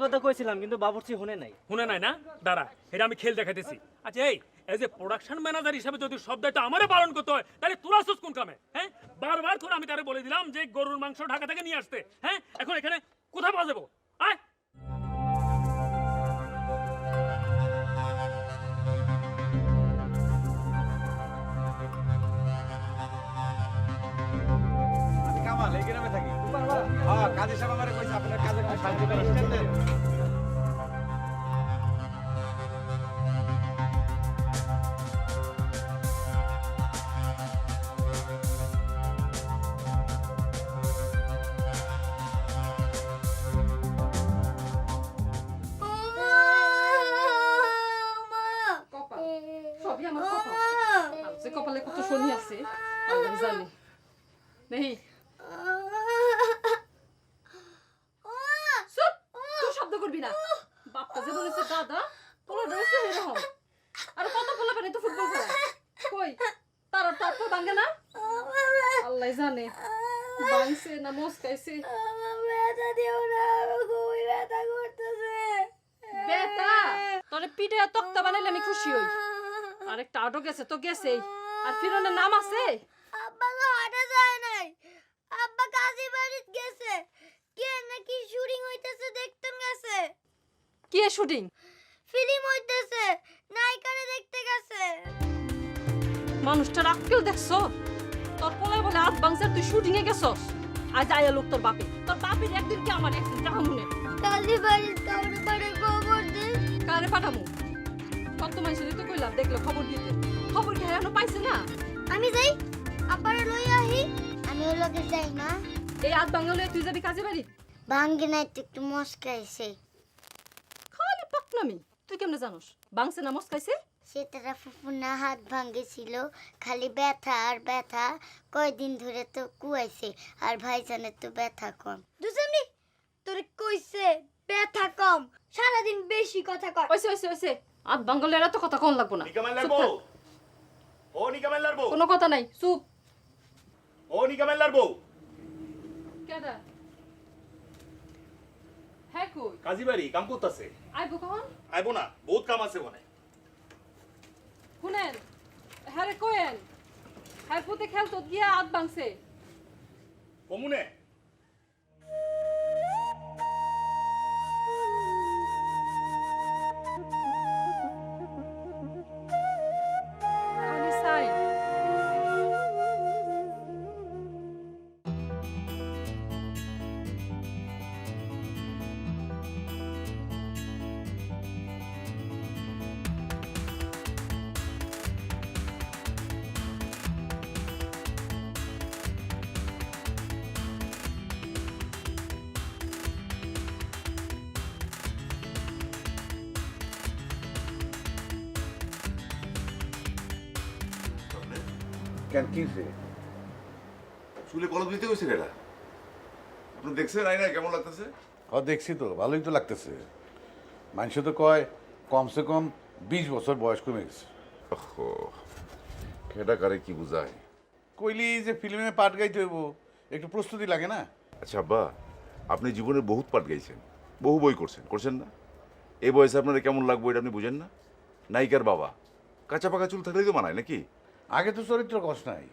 কথা কইছিলাম কিন্তু বাবুর্চি শুনে নাই। শুনে নাই না? দাঁড়া, এটা আমি খেল দেখাইতেছি। আচ্ছা এই এজ এ প্রোডাকশন ম্যানেজার হিসেবে যদি সব দায়িত্ব আমারে পালন করতে হয় তাহলে তোরা আসছিস কোন কামে? হ্যাঁ, বারবার করে আমি তারে বলে দিলাম যে গরুর মাংস ঢাকা থেকে নিয়ে আসতে। হ্যাঁ, এখন এখানে কোথায় পাওয়া যাবো? আয় আমি কামাল এই গ্রামে থাকি। হ্যাঁ, কাজী সাহেব আমারে কইছে আপনার কাজে একটু সাহায্য করার জন্য। সবই আমার কপাল। আর যে কপালে কত শনি আছে আল্লাহ জানে। নেই চুপ, তুই শব্দ করবি না। বাপটা যে বলেছে দাদা, পোলা রয়েছে এরকম। আর কত পোলা পানি তো ফুটবল খেলা কই তার তার তো ভাঙে না আল্লাহ জানে। ভাঙছে না মস্কাইছে। বেটা তোরে পিঠে তক্তা বানাইলে আমি খুশি হই। আরেকটা আটো গেছে তো গেছেই। আর ফিরনের নাম আছে? আব্বা তো হাঁটা যায় নাই। আব্বা কাজী বাড়িতে গেছে। কে নাকি শুটিং হইতেছে দেখতেন গেছে। কি শুটিং? ফিল্ম হইতেছে, নায়িকারে দেখতে গেছে। মানুষটার আক্কেল দেখছো? তোর পোলায় বলে হাত ভাঙছে তুই শুটিং এ গেছস। আজ আয়া লোক তোর বাপে। তোর বাপের একদিন কি আমার একদিন জাহামুনে। কাজী বাড়িতে কাউরে পারে খবর দে। কারে পাঠামু? কত মানুষের তো কইলাম দেখলে খবর দিতে। খবর কি এখনো পাইছে না? আমি যাই, আব্বারে লই আহি। আমি ওর লগে যাই না। এই হাত ভাঙলে তুই যাবি কাজে বাড়ি? ভাঙ্গে নাই তো একটু মস্কাইছে। খালি পাকনামি। তুই কেমনে জানোস ভাঙছে না মস্কাইছে? সেটারা ফুফুনা হাত ভাঙ্গেছিল, খালি ব্যথা আর ব্যথা। কয়দিন ধরে তো কুয়াইছে, আর ভাইজানের তো ব্যথা কম। দুজনি তোরে কইছে ব্যথা কম, সারাদিন বেশি কথা কর। ওইসে ওইসে ওইসে হাত ভাঙলে এরা তো কথা কোন লাগবো না। নিকামেল্লার চুপ বউ, থাক। ও নিকামেল্লার বউ, কোনো কথা নাই, চুপ। ও নিকামেল্লার বউ। কেডা? হ্যাঁ কই? কাজী বাড়ি কাম করতেছে। আইবো কখন? আইবো না, বহুত কাম আছে মনে। শুনেন, হ্যাঁ রে কোয়েন। হ্যাঁ পুতে খেলতো গিয়া হাত ভাঙছে। কমুনে খালি সাই। কেন কি রে? চুলে কলম দিতে হয়েছে কেটা? আপনি দেখছেন আইনা কেমন লাগতেছে? দেখছি তো, ভালোই তো লাগতেছে। মানুষ তো কয় কমসে কম 20 বছর বয়স কমে গেছে। ওহো, কেটা কারে কি বুঝায়? কইলি যে ফিল্মে পাট গাইতে হইব, একটু প্রস্তুতি লাগে না? আচ্ছা আব্বা, আপনি জীবনে বহুত পাঠ গাইছেন, বহু বই করছেন না? এই বয়সে আপনারা কেমন লাগবে এটা আপনি বুঝেন না? নায়িকার বাবা, কাঁচা পাকা চুল থাকলেই তো মানায় নাকি? আগে তো চরিত্র কষ নাই,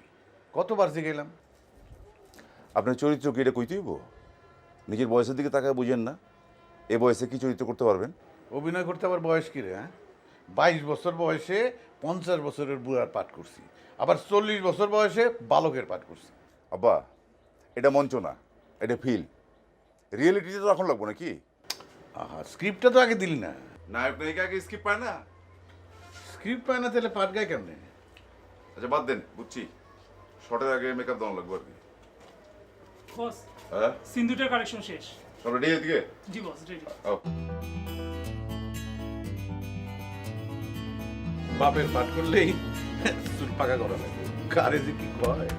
কতবার যে গেলাম। আপনার চরিত্র কি এটা কইতে হইব? নিজের বয়সের দিকে তাকায় বুঝেন না? এ বয়সে কি চরিত্র করতে পারবেন? অভিনয় করতে আবার বয়স কি রে? 22 বছর বয়সে 50 বছরের বুড়ার পাঠ করছি, আবার 40 বছর বয়সে বালকের পাঠ করছি। আব্বা, এটা মঞ্চ না, এটা ফিল। রিয়েলিটিতে তো এখন লাগবো নাকি? আহা, স্ক্রিপ্টটা তো আগে দিলি না। নায়ক নায়িকা আগে স্কিপ পায় না? স্ক্রিপ্ট পায় না তাহলে পাঠ গায় কেমনে? আচ্ছা বাদ দেন, বুঝছি। শর্টের আগে মেকআপ দেওয়া লাগবে আর কি। বস, হ্যাঁ, সিন্ধুটার কালেকশন শেষ। সব রেডি এদিকে? জি বস, রেডি। বাপের পাঠ করলেই চুল পাকা করা লাগে, কারে যে কি কয়।